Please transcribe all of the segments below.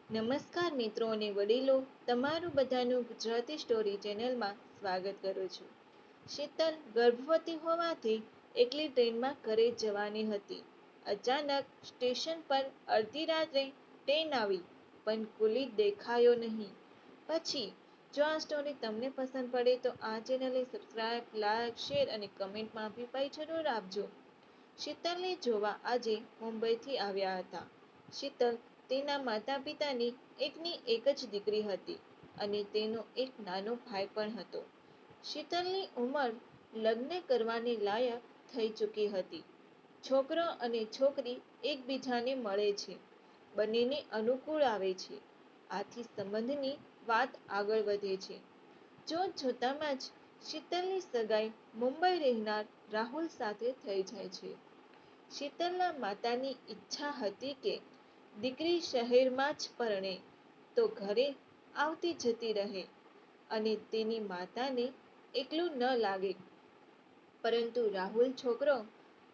નમસ્કાર મિત્રો અને વડીલો, તમારું બધાનું ગુજરાતી સ્ટોરી ચેનલમાં સ્વાગત કરું છું. શીતલ ગર્ભવતી હોવાથી એકલી ટ્રેનમાં ઘરે જવાની હતી. અચાનક સ્ટેશન પર અડધી રાત્રે ટ્રેન આવી, પણ કુલી દેખાયો નહીં. પછી જો આ સ્ટોરી તમને પસંદ પડે તો આ ચેનલને સબસ્ક્રાઇબ, લાઈક, શેર અને કમેન્ટમાં અભિપ્રાય જરૂર આપજો. શીતલને જોવા આજે મુંબઈથી આવ્યા હતા. શીતલ તેના માતા પિતાની એકની એક જ દીકરી હતી અને તેનો એક નાનો ભાઈ પણ હતો. શીતલની ઉંમર લગ્ન કરવાની લાયક થઈ ચૂકી હતી. છોકરો અને છોકરી એકબીજાને મળે છે, બંનેને અનુકૂળ આવે છે. આથી સંબંધની વાત આગળ વધે છે. જોતામાં જ શીતલની સગાઈ મુંબઈ રહેનાર રાહુલ સાથે થઈ જાય છે. શીતલના માતાની ઈચ્છા હતી કે દીકરી શહેરમાં જ પરણે તો ઘરે આવતી જતી રહે અને તેની માતાને એકલું ન લાગે. પરંતુ રાહુલ છોકરો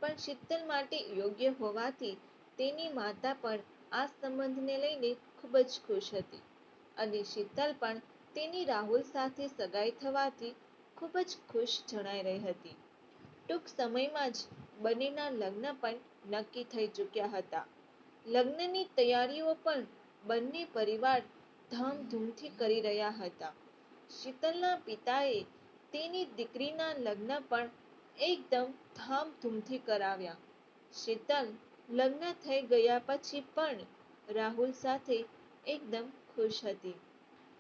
પણ શીતલ માટે યોગ્ય હોવાથી તેની માતા પણ આ સંબંધને લઈને ખૂબ જ ખુશ હતી અને શીતલ પણ તેની રાહુલ સાથે સગાઈ થવાથી ખૂબ જ ખુશ જણાઈ રહી હતી. ટૂંક સમયમાં જ બંનેના લગ્ન પણ નક્કી થઈ ચૂક્યા હતા. લગ્નની તૈયારીઓ પણ બંને પરિવાર ધામધૂમથી કરી રહ્યા હતા. શીતલના પિતાએ તેની દીકરીના લગ્ન પણ એકદમ ધામધૂમથી કરાવ્યા. શીતલ લગ્ન થઈ ગયા પછી પણ રાહુલ સાથે એકદમ ખુશ હતી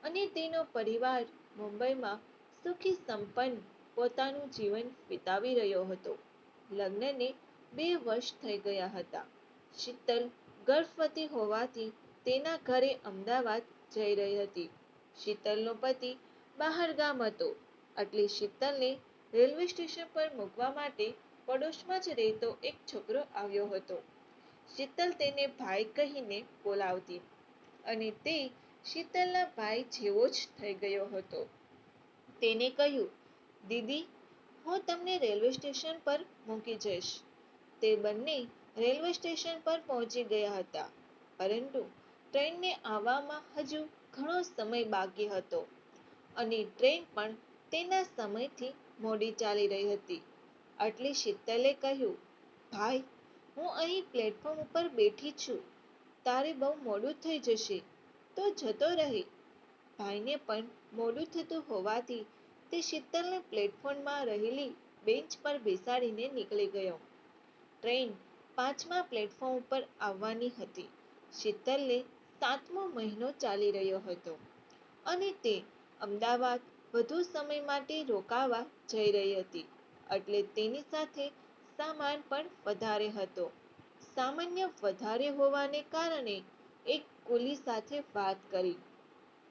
અને તેનો પરિવાર મુંબઈમાં સુખી સંપન્ન પોતાનું જીવન વિતાવી રહ્યો હતો. લગ્નને 2 વર્ષ થઈ ગયા હતા. શીતલ ગર્ભવતી હોવાથી તેના ઘરે અમદાવાદ જઈ રહી હતી. શીતલનો પતિ બહારગામ હતો એટલે શીતલને રેલવે સ્ટેશન પર મૂકવા માટે પડોશમાં જ રહેતો એક છોકરો આવ્યો હતો. શીતલ તેને ભાઈ કહીને બોલાવતી અને તે શીતલના ભાઈ જેવો જ થઈ ગયો હતો. તેને કહ્યું, દીદી, હું તમને રેલવે સ્ટેશન પર મૂકી જઈશ. તે બંને રેલવે સ્ટેશન પર પહોંચી ગયા હતા. પરંતુ ટ્રેનને આવવામાં હજુ ઘણો સમય બાકી હતો અને ટ્રેન પણ તેના સમયથી મોડી ચાલી રહી હતી. એટલે શીતલે કહ્યું, ભાઈ, હું અહીં પ્લેટફોર્મ ઉપર બેઠી છું. તારે બહુ મોડું થઈ જશે તો જતો રહે. ભાઈને પણ મોડું થતું હોવાથી તે શીતલને પ્લેટફોર્મમાં રહેલી બેન્ચ પર બેસાડીને નીકળી ગયો. ટ્રેન 5મા પ્લેટફોર્મ ઉપર આવવાની હતી. શીતલને 7મો મહિનો ચાલી રહ્યો હતો અને તે અમદાવાદ વધુ સમય માટે રોકાવા જઈ રહી હતી. એટલે તેની સાથે સામાન પણ વધારે હતો. સામાન્ય વધારે હોવાને કારણે એક કુલી સાથે વાત કરી.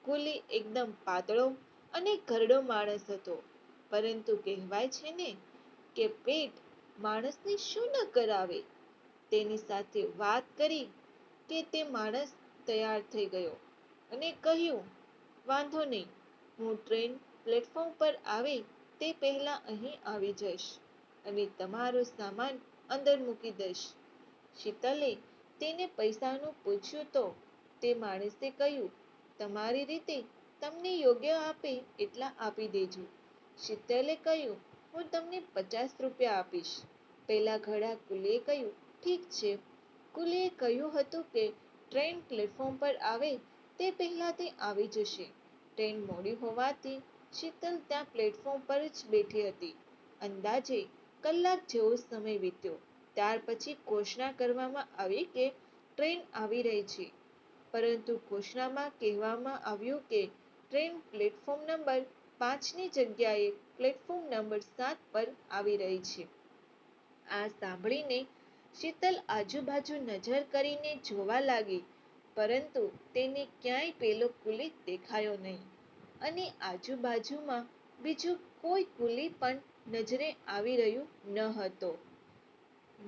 કુલી એકદમ પાતળો અને ઘરડો માણસ હતો. પરંતુ કહેવાય છે ને કે પેટ માણસને શું ન કરાવે. તેની સાથે વાત કરી કે તે માણસ તૈયાર થઈ ગયો અને કહ્યું, વાંધો નહીં, હું ટ્રેન પ્લેટફોર્મ પર આવે તે પહેલા અહીં આવી જઈશ અને તમારો સામાન અંદર મૂકી દઈશ. શીતલે તેને પૈસાનું પૂછ્યું તો તે માણસે કહ્યું, તમારી રીતે તમને યોગ્ય આપે એટલા આપી દેજો. શીતલે કહ્યું, હું તમને 50 રૂપિયા આપીશ. પેલા ઘડા કુલીએ કહ્યું, ઠીક છે. કુલીએ કહ્યું હતું કે ટ્રેન પ્લેટફોર્મ પર આવે તે પહેલા તે આવી જશે. ટ્રેન મોડી હોવાથી શીતલ ત્યાં પ્લેટફોર્મ પર જ બેઠી હતી. અંદાજે કલાક જેવો સમય વીત્યો. ત્યાર પછી ઘોષણા કરવામાં આવી કે ટ્રેન આવી રહી છે. પરંતુ ઘોષણામાં કહેવામાં આવ્યું કે ટ્રેન પ્લેટફોર્મ નંબર 5ની જગ્યાએ પ્લેટફોર્મ નંબર 7 પર આવી રહી છે. આ સાંભળીને શીતલ આજુબાજુ નજર કરીને જોવા લાગી, પરંતુ તેને ક્યાંય પેલો કુલી દેખાયો નહીં અને આજુબાજુમાં બીજું કોઈ કુલી પણ નજરે આવી રહ્યું ન હતો.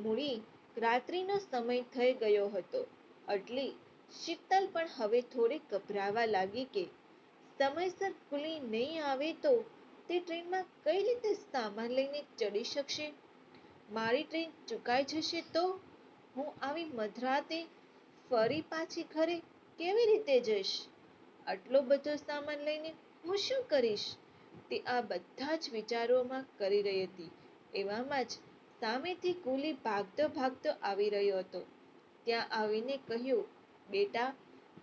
મૂળી રાત્રિનો સમય થઈ ગયો હતો એટલે શીતલ પણ હવે થોડી ગભરાવા લાગી કે સમયસર કુલી નહીં આવે તો તે ટ્રેનમાં કઈ રીતે સામાન લઈને ચડી શકશે. મારી ટ્રેન ચૂકાઈ જશે તો હું આવી મધરાતે ફરી પાછી ઘરે કેવી રીતે જઈશ? આટલો બધો સામાન લઈને હું શું કરીશ? તે આ બધા જ વિચારોમાં કરી રહી હતી. એવામાં જ સામેથી કુલી ભાગતો ભાગતો આવી રહ્યો હતો. ત્યાં આવીને કહ્યું, બેટા,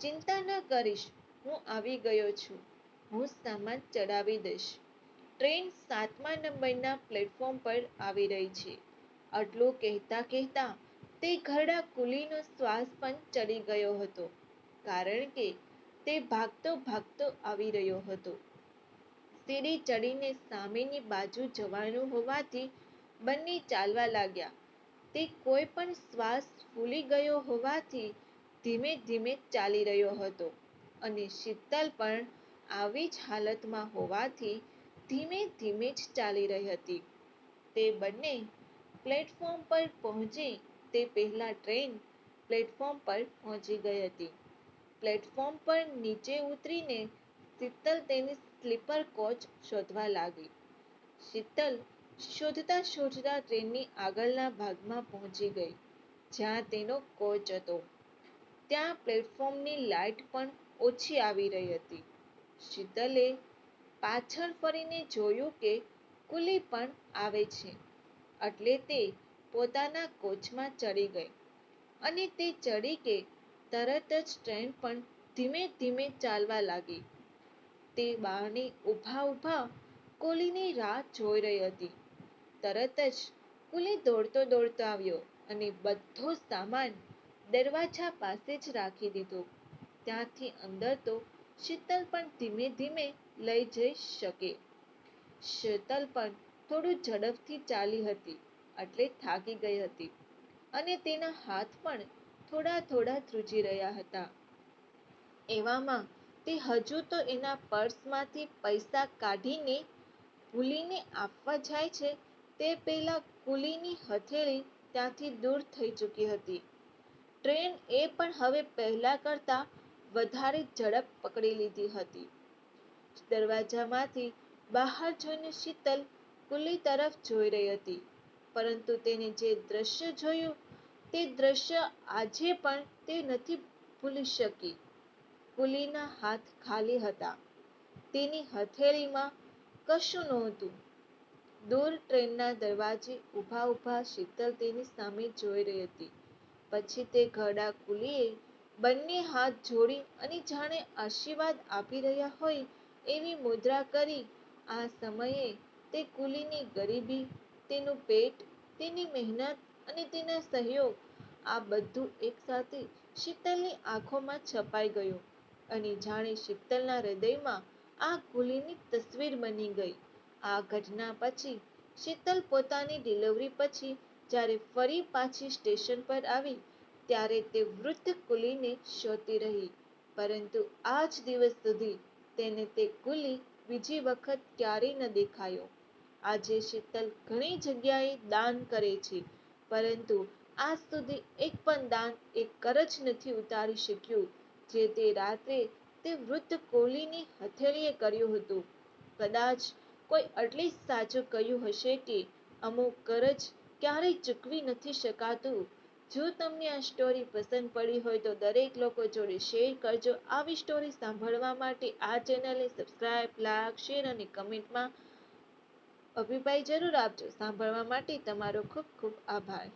ચિંતા ન કરીશ, હું આવી ગયો છું. હું સામાન ચડાવી દઈશ. ટ્રેન 7મા નંબરના પ્લેટફોર્મ પર આવી રહી છે. આટલું કહેતા કહેતા તે ઘરડા કુલીનો શ્વાસ પણ ચડી ગયો હતો, કારણ કે તે ભાગતો ભાગતો આવી રહ્યો હતો. સીડી ચડીને સામેની બાજુ જવાનું હોવાથી બંને ચાલવા લાગ્યા. તે કોઈ પણ શ્વાસ ફૂલી ગયો હોવાથી ધીમે ધીમે ચાલી રહ્યો હતો અને શીતલ પણ આવી જ હાલતમાં હોવાથી ધીમે ધીમે જ ચાલી રહી હતી. તે બંને પ્લેટફોર્મ પર પહોંચી તે પહેલા ટ્રેન પ્લેટફોર્મ પર પહોંચી ગઈ હતી. પ્લેટફોર્મ પર નીચે ઉતરીને શીતલ તેની સ્લીપર કોચ શોધવા લાગી. શીતલ શોધતા શોધતા ટ્રેનની આગળના ભાગમાં પહોંચી ગઈ, જ્યાં તેનો કોચ હતો. ત્યાં પ્લેટફોર્મની લાઇટ પણ ઓછી આવી રહી હતી. શીતલે પાછળ ફરીને જોયું કે કુલી પણ આવે છે, એટલે તે પોતાના કોચમાં ચડી ગઈ અને તે ચડી કે તરત જ ટ્રેન પણ ધીમે ધીમે ચાલવા લાગી. તે બહાને ઊભા ઊભા કુલીની રાહ જોઈ રહી હતી. તરત જ કુલી દોડતો દોડતો આવ્યો અને બધો સામાન દરવાજા પાસે જ રાખી દીધો. ત્યાંથી અંદર તો શીતલ પણ ધીમે ધીમે લઈ જઈ શકે. શીતલ પણ થોડું ઝડપથી ચાલી હતી, એટલે થાકી ગઈ હતી અને તેના હાથ પણ થોડા થોડા ધ્રુજી રહ્યા હતા. એવામાં તે હજુ તો એના પર્સમાંથી પૈસા કાઢીને કુલીને આપવા જાય છે તે પહેલા કુલીની હથેળી ત્યાંથી દૂર થઈ ચૂકી હતી. ટ્રેન એ પણ હવે પહેલા કરતા વધારે ઝડપ પકડી લીધી હતી. દરવાજામાંથી બહાર જોઈને શીતલ કુલી તરફ જોઈ રહી હતી, પરંતુ તેને જે દ્રશ્ય જોયું તે દ્રશ્ય આજે પણ તે નથી ભૂલી શકી. કુલીના હાથ ખાલી હતા. તેની હથેળીમાં કશું નહોતું. દૂર ટ્રેનના દરવાજે ઊભા ઊભા શીતલ તેની સામે જોઈ રહી હતી. પછી તે ઘરડા કુલીએ બંને હાથ જોડી અને જાણે આશીર્વાદ આપી રહ્યા હોય એવી મુદ્રા કરી. આ સમયે તે કુલીની ગરીબી, તેનું પેટ, તેની મહેનત અને તેના સહયોગ, આ બધું એકસાથે શીતલની આંખોમાં છપાઈ ગયું અને જાણે શીતલના હૃદયમાં આ કુલીની તસવીર બની ગઈ. આ ઘટના પછી શીતલ પોતાની ડિલિવરી પછી જ્યારે ફરી પાછી સ્ટેશન પર આવી ત્યારે તે વૃદ્ધ કુલીને શોધતી રહી, પરંતુ આજ દિવસ સુધી તેને તે કુલી બીજી વખત ક્યારેય ન દેખાયો. આજે શીતલ ઘણી જગ્યાએ દાન કરે છે, પરંતુ આજ સુધી એક પણ દાન એ કરજ નથી ઉતારી શક્યું જે તે રાત્રે તે વૃદ્ધ કુલીની હથેળીએ કર્યું હતું. કદાચ કોઈ એટલી સાચું કહ્યું હશે કે અમુક કરજ ક્યારેય ચૂકવી નથી શકાતું. જો તમને આ સ્ટોરી પસંદ પડી હોય તો દરેક લોકો જોડે શેર કરજો. આવી સ્ટોરી સાંભળવા માટે આ ચેનલને સબસ્ક્રાઇબ, લાઈક, શેર અને કમેન્ટમાં અભિપ્રાય જરૂર આપજો. સાંભળવા માટે તમારો ખૂબ ખૂબ આભાર.